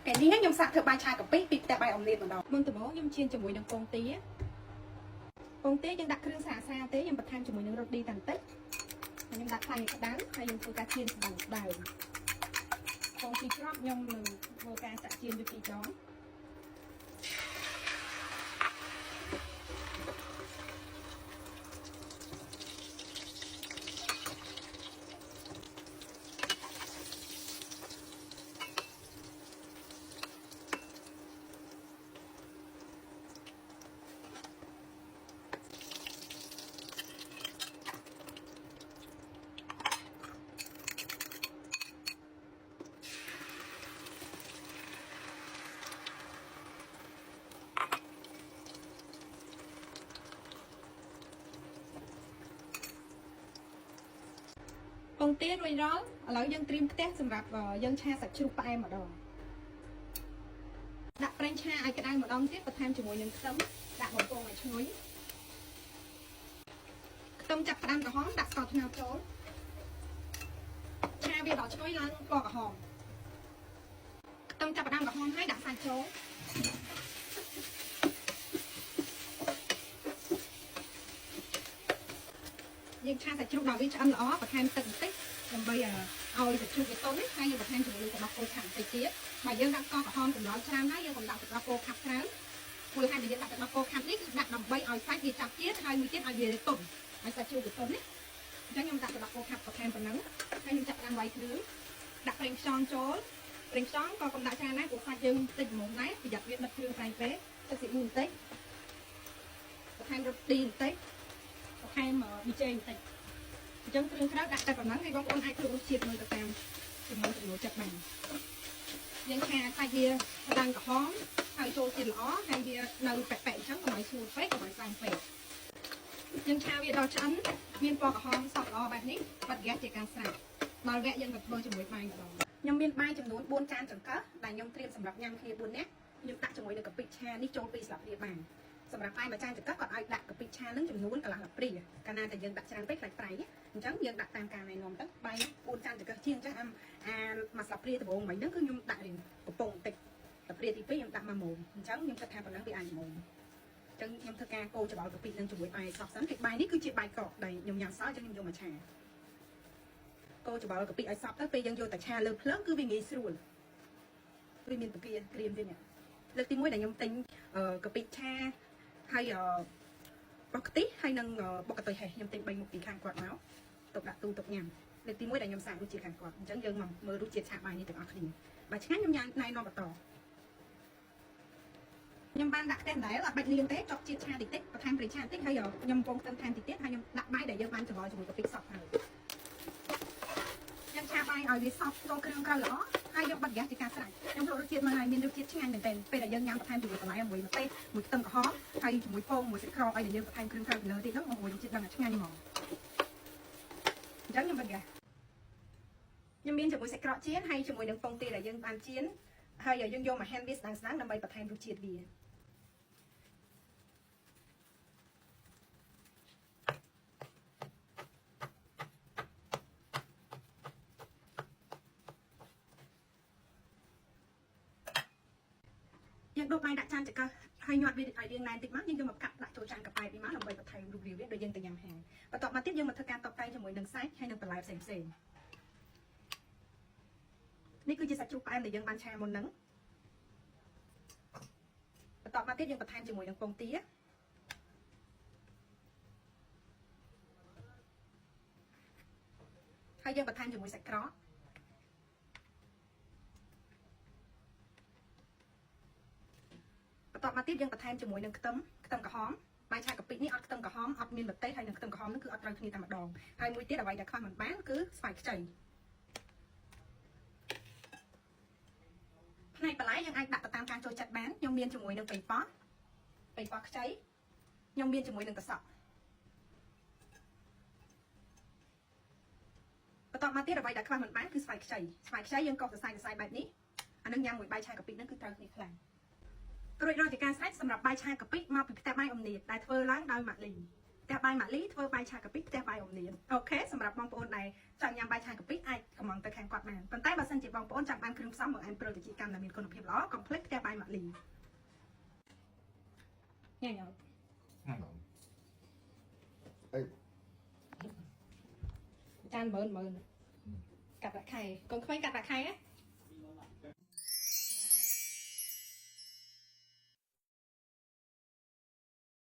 ពេលនេះខ្ញុំសាកធ្វើបាយឆាកាពិពីផ្ទះបាយអំលៀតម្ដងមុនដំបូងខ្ញុំជៀនជាមួយនឹងពងទាយើងដាក់គ្រឿងស្អាតទេខ្ញុំបន្ថែមជាមួយនឹងរ៉ូឌីតែបន្តិចខ្ញុំដាក់ខ្លាញ់ក្តៅហើយយើងធ្វើការជៀនស្ដាំក្តៅពងទាក្រប់ខ្ញុំនឹងធ្វើការចាក់ជៀនវា2ដងពងទារួចរាល់ឥឡូវយើងត្រៀមខ្ទះសម្រាប់យើងឆាសាច់ជ្រូកផ្អែមម្ដងដាក់ប្រេងឆាឲ្យក្តៅម្ដងទៀតបន្ថែមជាមួយនឹងខ្ទឹមដាក់បំពងឲ្យឈ្ងុយខ្ទឹមចាប់ផ្ដើមក្រហមដាក់ស្ករត្នោតចូលឆាវាដល់ឈ្ងុយឡើងពណ៌ក្រហមខ្ទឹមចាប់ផ្ដើមក្រហមហើយដាក់សាច់ចូលយើងឆាសាច់ជ្រូកដល់វាឆ្អិនល្អបន្ថែមទឹកបន្តិចដើម្បីឲ្យសាច់ជ្រូកវាទន់ហើយយើងបន្ថែមជាមួយនឹងទឹកដោះគោខាប់បន្តិចទៀតបើយើងដាក់ស្ករក្រហមកម្ដៅច្រើនហើយយើងកុំដាក់ទឹកដោះគោខាប់ច្រើនព្រោះហើយយើងដាក់ទឹកដោះគោខាប់នេះគឺដាក់ដើម្បីឲ្យសាច់វាចាប់ជាតិហើយមួយទៀតឲ្យវាទន់ឲ្យសាច់ជ្រូកវាទន់ណាអញ្ចឹងខ្ញុំដាក់ទឹកដោះគោខាប់បន្ថែមប៉ុណ្ណឹងហើយខ្ញុំចាប់ផ្ដើមវាយគ្រឿងដាក់ប្រេងខ្យងចូលប្រេងខ្យងក៏កុំដាក់ច្រើនដែរព្រោះសាច់យើងតិចល្មមដែរប្រយ័ត្នវាដិតគ្រឿងប្រៃពេកទឹកស៊ីអ៊ូបន្តិចបន្ថែមរ៉ូឌីបន្តិចបន្ថែមប៊ីចេងបន្តិចអញ្ចឹងគ្រឿងក្រៅដាក់តែប៉ុណ្ណឹងហើយបងប្អូនអាចធ្វើរសជាតិមើលទៅតាមចំណូលចិត្តបានយើងឆាសាច់វាស្ដាំក្រហមហើយចូលជាតិល្អហើយវានៅប៉ែកៗអញ្ចឹងកុំឲ្យស្ងួតពេកកុំឲ្យស្អាងពេកយើងឆាវាដល់ឆ្អិនមានពណ៌ក្រហមសក់ល្អបែបនេះបិទហ្គាសជាការស្រេចដល់វគ្គយើងទៅធ្វើជាមួយបាយម្ដងខ្ញុំមានបាយចំនួន4ចានចង្កឹះដែលខ្ញុំត្រៀមសម្រាប់ញ៉ាំគ្នា4នាក់ខ្ញុំដាក់ជាមួយនឹងកាពិឆានេះចូល2ស្លាបព្រាបានសម្រាប់បាយមួយចានចង្កឹះគាត់ឲ្យដាក់កាពិឆានឹងចំនួនកន្លះស្លាបព្រាកាលណាតែយើងដាក់ច្រើនពេកខ្លាចប្រៃអញ្ចឹងយើងដាក់តាមការណែនាំទៅបាយ4ចានចង្កឹះជាងអញ្ចឹងមួយស្លាបព្រាដំបូងមិញហ្នឹងគឺខ្ញុំដាក់រៀងកំប៉ុងបន្តិចស្លាបព្រាទី2ខ្ញុំដាក់1ម៉ូងអញ្ចឹងខ្ញុំគិតថាប៉ុណ្ណឹងវាអាចម៉ូងអញ្ចឹងខ្ញុំធ្វើការកូរច្របល់កាពិនឹងជាមួយបាយសោះសិនគឺបាយនេះគឺជាបាយកកដែលខ្ញុំញ៉ាំសោះអញ្ចឹងខ្ញុំយកមកឆាកូរច្របល់កាពិឲ្យសព្វទៅពេលយើងយកតែឆាលើភ្លើងគឺវាងាយស្រួលវាមានពគាក្រៀមទៀតនេះលើកទី1ដែលខ្ញុំទិញកាពិឆាហើយបុកខ្ទិះហើយនឹងបុកកន្ទុយហេះខ្ញុំទិញ3មុខពីខាងគាត់មកទុកដាក់ទូទុកញ៉ាំលើកទី1ដែលខ្ញុំសាករសជាតិខាងគាត់អញ្ចឹងយើងមកមើលរសជាតិឆាបាយនេះទាំងអស់គ្នាបើឆ្ងាញ់ខ្ញុំញ៉ាំណែនាំបន្តខ្ញុំបានដាក់ខ្ទះដែរអត់បាច់លាងទេចុកជាតិឆាតិចតិចបន្ថែមប្រេងឆាតិចហើយខ្ញុំកំពុងខ្ទឹមថែមតិចទៀតហើយខ្ញុំដាក់បាយដែលយើងបានច្របល់ជាមួយកាពិសពហើយខ្ញុំឆាបាយឲ្យវាសព្វចូលគ្រឿងក្រៅល្អហើយយកបិទហ្គាសជាការស្រេចខ្ញុំលក់រសជាតិមកហើយមានរសជាតិឆ្ងាញ់មែនទែនពេលដែលយើងញ៉ាំបន្ថែមជាមួយបន្លែមួយម្ទេសមួយខ្ទឹមក្រហមហើយជាមួយពងមួយសាច់ក្រកឲ្យដែលយើងបន្ថែមគ្រឿងក្រៅពីលើទៀតហ្នឹងមកមួយរសជាតិដឹងតែឆ្ងាញ់ហ្មងអញ្ចឹងខ្ញុំបិទហ្គាសខ្ញុំមានជាមួយសាច់ក្រកចៀនហើយជាមួយនឹងពងទាដែលយើងបានចៀនហើយយើងយកមកហាន់វាស្ដាងៗដើម្បីបន្ថែមរសជាតិវាយើងដុសបាយដាក់ចានចង្កឹះហើយញាត់វាឲ្យរាងណែនតិចមកយើងយកមកកាត់ដាក់ចូលចានកាប៉ែនេះមកដើម្បីបន្ថែមរូបរាងវាដូចយើងទៅញ៉ាំហាងបន្ទាប់មកទៀតយើងមកធ្វើការតុបតែងជាមួយនឹងសាច់ហើយនឹងបន្លែផ្សេងនេះគឺជាសាច់ជ្រូកផ្អែមដែលយើងបានឆាមុនហ្នឹងបន្ទាប់មកទៀតយើងបន្ថែមជាមួយនឹងពងទាហើយយើងបន្ថែមជាមួយសាច់ក្រកបន្ទាប់មកទៀតយើងបន្ថែមជាមួយនឹងខ្ទឹមក្រហមបាយឆាកាពិនេះអត់ខ្ទឹមក្រហមអត់មានម្ទេសហើយនឹងខ្ទឹមក្រហមនោះគឺអត់ត្រូវគ្នាតែម្ដងហើយមួយទៀតអ្វីដែលខ្វះមិនបានគឺស្វាយខ្ចីផ្នែកបន្លែយើងអាចដាក់ទៅតាមការចូលចិត្តបានខ្ញុំមានជាមួយនឹងប៉េងប៉ោះខ្ចីខ្ញុំមានជាមួយនឹងត្រសក់បន្ទាប់មកទៀតអ្វីដែលខ្វះមិនបានគឺស្វាយខ្ចីយើងកោសសរសៃបែបនេះអានឹងញ៉ាំមួយបាយឆាកាពិហ្នឹងគឺត្រូវគ្នាខ្លាំងរួចរាល់ជាការស្រេចសម្រាប់បាយឆាកាពិមកពីផ្ទះបាយអំនៀតដែលធ្វើឡើងដោយម៉ាក់លី តែបាយម៉ាលីធ្វើបាយឆាកាពិតែបាយអមលៀនអូខេសម្រាប់បងប្អូនដែលចង់ញ៉ាំបាយឆាកាពិអាចកំងទៅខាងគាត់បានប៉ុន្តែបើសិនជាបងប្អូនចង់បានគ្រឿងផ្សំបង្អែមព្រិលវិជាកម្មដែលមានគុណភាពល្អកុំភ្លេចតែបាយម៉ាលីញ៉ាំអីចានមើលកាត់ដាក់ខែកូនក្មេងកាត់ដាក់ខែ